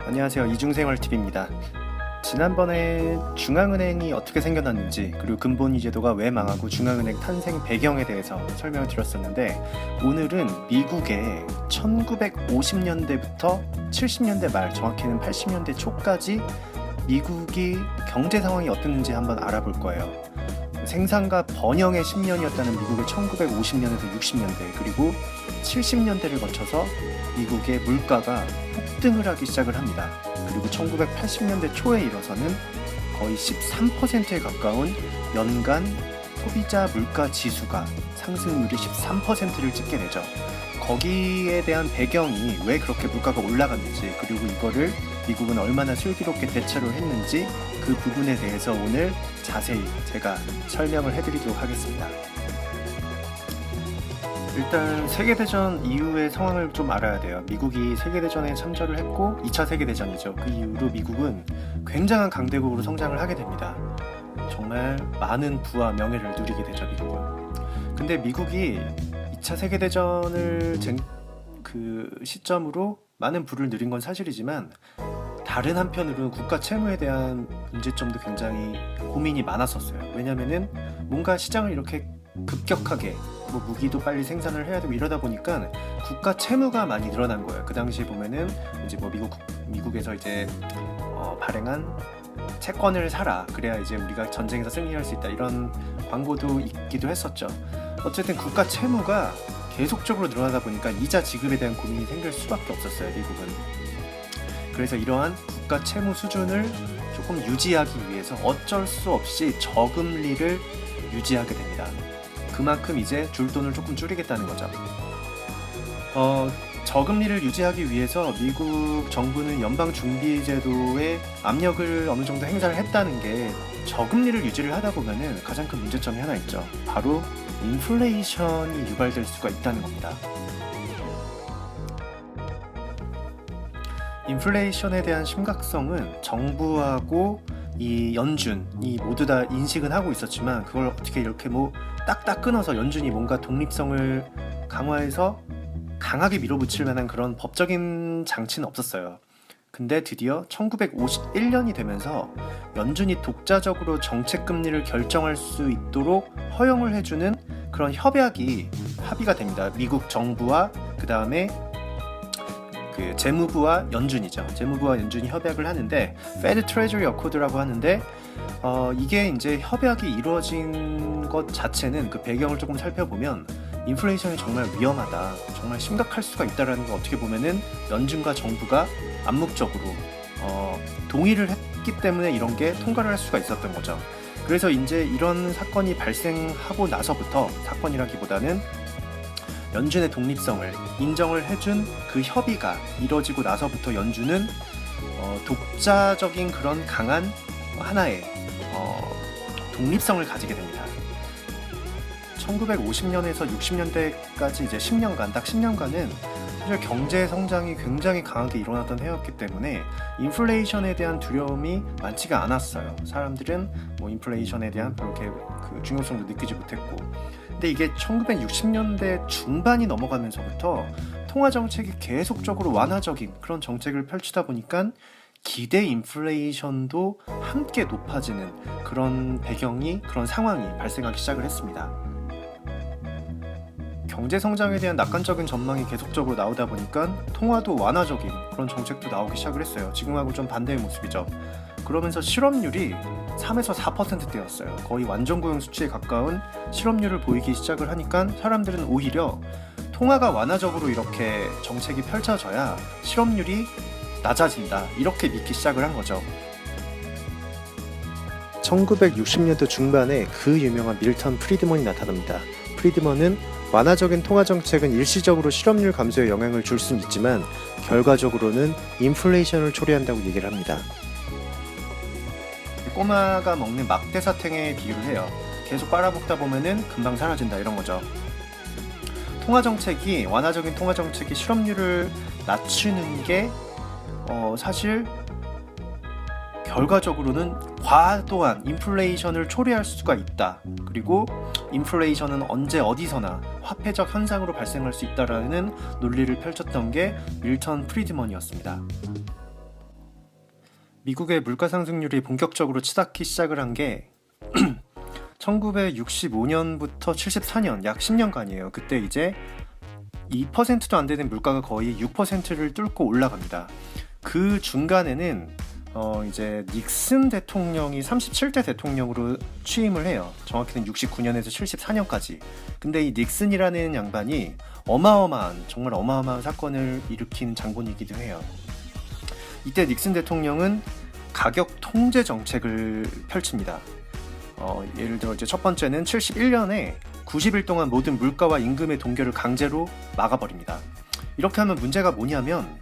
안녕하세요. 이중생활TV입니다. 지난번에 중앙은행이 어떻게 생겨났는지, 그리고 근본위 제도가 왜 망하고 중앙은행 탄생 배경에 대해서 설명을 드렸었는데, 오늘은 미국의 1950년대부터 70년대 말, 정확히는 80년대 초까지 미국이 경제 상황이 어땠는지 한번 알아볼 거예요. 생산과 번영의 10년이었다는 미국의 1950년에서 60년대, 그리고 70년대를 거쳐서 미국의 물가가 폭등을 하기 시작을 합니다. 그리고 1980년대 초에 이뤄서는 거의 13%에 가까운 연간 소비자 물가 지수가 상승률이 13%를 찍게 되죠. 거기에 대한 배경이 왜 그렇게 물가가 올라갔는지, 그리고 이거를 미국은 얼마나 슬기롭게 대처를 했는지, 그 부분에 대해서 오늘 자세히 제가 설명을 해드리도록 하겠습니다. 일단 세계대전 이후의 상황을 좀 알아야 돼요. 미국이 세계대전에 참전을 했고 2차 세계대전이죠. 그 이후로 미국은 굉장한 강대국으로 성장을 하게 됩니다. 정말 많은 부와 명예를 누리게 되죠, 미국은. 근데 미국이 2차 세계대전을 그 시점으로 많은 부를 누린 건 사실이지만, 다른 한편으로는 국가 채무에 대한 문제점도 굉장히 고민이 많았었어요. 왜냐면은 뭔가 시장을 이렇게 급격하게 무기도 빨리 생산을 해야 되고 이러다 보니까 국가 채무가 많이 늘어난 거예요. 그 당시에 보면은 이제 미국에서 이제 발행한 채권을 사라, 그래야 이제 우리가 전쟁에서 승리할 수 있다, 이런 광고도 있기도 했었죠. 어쨌든 국가 채무가 계속적으로 늘어나다 보니까 이자 지급에 대한 고민이 생길 수밖에 없었어요, 미국은. 그래서 이러한 국가 채무 수준을 조금 유지하기 위해서 어쩔 수 없이 저금리를 유지하게 됩니다. 그만큼 이제 줄 돈을 조금 줄이겠다는 거죠. 저금리를 유지하기 위해서 미국 정부는 연방준비제도에 압력을 어느 정도 행사를 했다는 게, 저금리를 유지를 하다 보면은 가장 큰 문제점이 하나 있죠. 바로 인플레이션이 유발될 수가 있다는 겁니다. 인플레이션에 대한 심각성은 정부하고 이 연준이 모두 다 인식은 하고 있었지만, 그걸 어떻게 이렇게 딱딱 끊어서 연준이 뭔가 독립성을 강화해서 강하게 밀어붙일 만한 그런 법적인 장치는 없었어요. 근데 드디어 1951년이 되면서 연준이 독자적으로 정책 금리를 결정할 수 있도록 허용을 해주는 그런 협약이 합의가 됩니다. 미국 정부와 그 다음에 그 재무부와 연준이죠. 재무부와 연준이 협약을 하는데, Fed Treasury Accord라고 하는데, 이게 이제 협약이 이루어진 것 자체는, 그 배경을 조금 살펴보면 인플레이션이 정말 위험하다, 정말 심각할 수가 있다라는 걸 어떻게 보면은 연준과 정부가 암묵적으로 동의를 했기 때문에 이런 게 통과를 할 수가 있었던 거죠. 그래서 이제 이런 사건이 발생하고 나서부터, 사건이라기보다는 연준의 독립성을 인정을 해준 그 협의가 이뤄지고 나서부터 연준은 독자적인 그런 강한 하나의 독립성을 가지게 됩니다. 1950년에서 60년대까지 이제 10년간, 딱 10년간은 사실 경제 성장이 굉장히 강하게 일어났던 해였기 때문에 인플레이션에 대한 두려움이 많지가 않았어요. 사람들은 인플레이션에 대한 그렇게 그 중요성도 느끼지 못했고. 근데 이게 1960년대 중반이 넘어가면서부터 통화 정책이 계속적으로 완화적인 그런 정책을 펼치다 보니까 기대 인플레이션도 함께 높아지는 그런 배경이, 그런 상황이 발생하기 시작을 했습니다. 경제 성장에 대한 낙관적인 전망이 계속적으로 나오다 보니까 통화도 완화적인 그런 정책도 나오기 시작을 했어요. 지금하고 좀 반대의 모습이죠. 그러면서 실업률이 3에서 4%대였어요. 거의 완전 고용 수치에 가까운 실업률을 보이기 시작을 하니까 사람들은 오히려 통화가 완화적으로 이렇게 정책이 펼쳐져야 실업률이 낮아진다, 이렇게 믿기 시작을 한 거죠. 1960년대 중반에 그 유명한 밀턴 프리드먼이 나타납니다. 프리드먼은 완화적인 통화 정책은 일시적으로 실업률 감소에 영향을 줄 수는 있지만 결과적으로는 인플레이션을 초래한다고 얘기를 합니다. 꼬마가 먹는 막대 사탕에 비유를 해요. 계속 빨아먹다 보면은 금방 사라진다, 이런 거죠. 완화적인 통화 정책이 실업률을 낮추는 게 사실 결과적으로는 과도한 인플레이션을 초래할 수가 있다. 그리고 인플레이션은 언제 어디서나 화폐적 현상으로 발생할 수 있다라는 논리를 펼쳤던 게 밀턴 프리드먼이었습니다. 미국의 물가 상승률이 본격적으로 치닫기 시작을 한 게 1965년부터 74년 약 10년간이에요. 그때 이제 2%도 안 되는 물가가 거의 6%를 뚫고 올라갑니다. 그 중간에는 이제 닉슨 대통령이 37대 대통령으로 취임을 해요. 정확히는 69년에서 74년까지. 근데 이 닉슨이라는 양반이 정말 어마어마한 사건을 일으킨 장본이기도 해요. 이때 닉슨 대통령은 가격 통제 정책을 펼칩니다. 예를 들어 이제 첫 번째는 71년에 90일 동안 모든 물가와 임금의 동결을 강제로 막아버립니다. 이렇게 하면 문제가 뭐냐면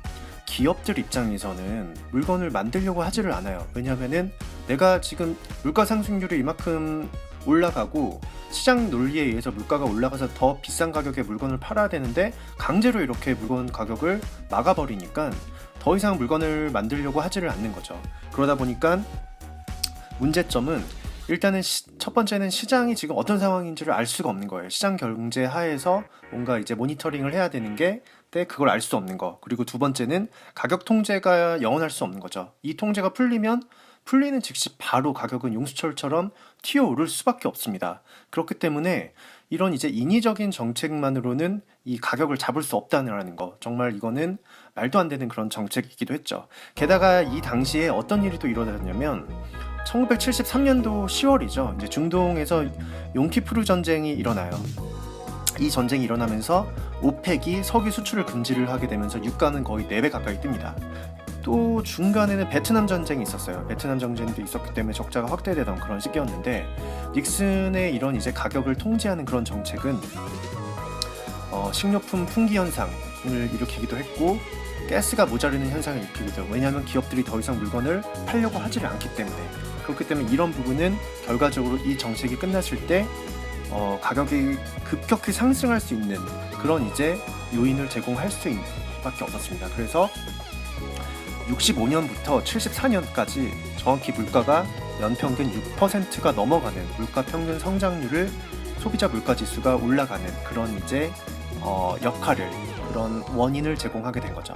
기업들 입장에서는 물건을 만들려고 하지를 않아요. 왜냐하면은 내가 지금 물가 상승률이 이만큼 올라가고 시장 논리에 의해서 물가가 올라가서 더 비싼 가격에 물건을 팔아야 되는데 강제로 이렇게 물건 가격을 막아버리니까 더 이상 물건을 만들려고 하지를 않는 거죠. 그러다 보니까 문제점은 일단은 첫 번째는 시장이 지금 어떤 상황인지를 알 수가 없는 거예요. 시장 경제 하에서 뭔가 이제 모니터링을 해야 되는 게 그걸 알 수 없는 거. 그리고 두 번째는 가격 통제가 영원할 수 없는 거죠. 이 통제가 풀리면 풀리는 즉시 바로 가격은 용수철처럼 튀어오를 수밖에 없습니다. 그렇기 때문에 이런 이제 인위적인 정책만으로는 이 가격을 잡을 수 없다는 거, 정말 이거는 말도 안 되는 그런 정책이기도 했죠. 게다가 이 당시에 어떤 일이 또 일어났냐면 1973년도 10월이죠. 이제 중동에서 용키푸르 전쟁이 일어나요. 이 전쟁이 일어나면서 오펙이 석유 수출을 금지를 하게 되면서 유가는 거의 4배 가까이 뜹니다. 또 중간에는 베트남 전쟁이 있었어요. 베트남 전쟁도 있었기 때문에 적자가 확대되던 그런 시기였는데 닉슨의 이런 이제 가격을 통제하는 그런 정책은 식료품 풍기 현상을 일으키기도 했고 가스가 모자르는 현상을 일으키기도 해요. 왜냐하면 기업들이 더 이상 물건을 팔려고 하지를 않기 때문에. 그렇기 때문에 이런 부분은 결과적으로 이 정책이 끝났을 때 가격이 급격히 상승할 수 있는 그런 이제 요인을 제공할 수밖에 없었습니다. 그래서 65년부터 74년까지 정확히 물가가 연평균 6%가 넘어가는 물가 평균 성장률을 소비자 물가지수가 올라가는 그런 이제 역할을, 그런 원인을 제공하게 된 거죠.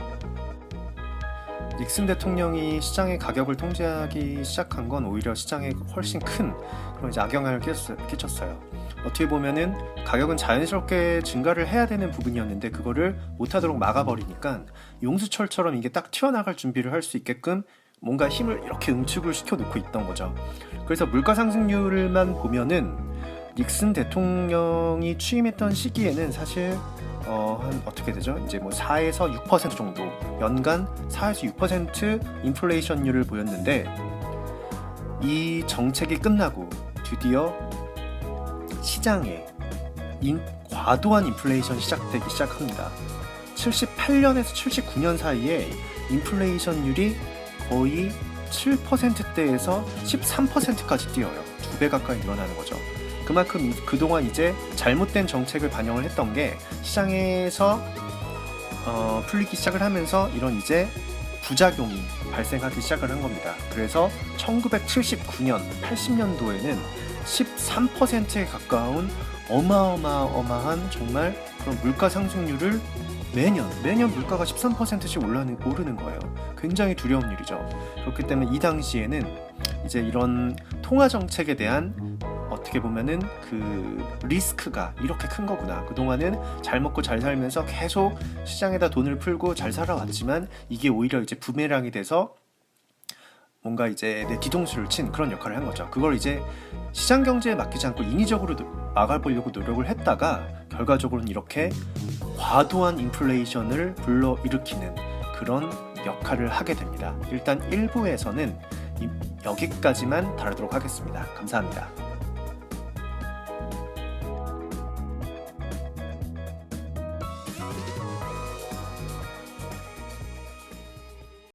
닉슨 대통령이 시장의 가격을 통제하기 시작한 건 오히려 시장에 훨씬 큰 그런 이제 악영향을 끼쳤어요. 어떻게 보면은 가격은 자연스럽게 증가를 해야 되는 부분이었는데 그거를 못하도록 막아버리니까 용수철처럼 이게 딱 튀어나갈 준비를 할 수 있게끔 뭔가 힘을 이렇게 응축을 시켜놓고 있던 거죠. 그래서 물가 상승률만 보면은 닉슨 대통령이 취임했던 시기에는 사실 한 어떻게 되죠? 이제 뭐 4에서 6% 정도 연간 4에서 6% 인플레이션율을 보였는데 이 정책이 끝나고 드디어 시장에 과도한 인플레이션이 시작되기 시작합니다. 78년에서 79년 사이에 인플레이션율이 거의 7%대에서 13%까지 뛰어요. 2배 가까이 늘어나는 거죠. 그만큼 그동안 이제 잘못된 정책을 반영을 했던 게 시장에서 풀리기 시작을 하면서 이런 이제 부작용이 발생하기 시작을 한 겁니다. 그래서 1979년, 80년도에는 13%에 가까운 어마어마한 정말 그런 물가 상승률을 매년 물가가 13%씩 오르는 거예요. 굉장히 두려운 일이죠. 그렇기 때문에 이 당시에는 이제 이런 통화 정책에 대한 어떻게 보면은 그 리스크가 이렇게 큰 거구나. 그동안은 잘 먹고 잘 살면서 계속 시장에다 돈을 풀고 잘 살아왔지만 이게 오히려 이제 부메랑이 돼서 뭔가 이제 내 뒤통수를 친 그런 역할을 한 거죠. 그걸 이제 시장 경제에 맡기지 않고 인위적으로 막아보려고 노력을 했다가 결과적으로는 이렇게 과도한 인플레이션을 불러일으키는 그런 역할을 하게 됩니다. 일단 1부에서는 여기까지만 다루도록 하겠습니다. 감사합니다.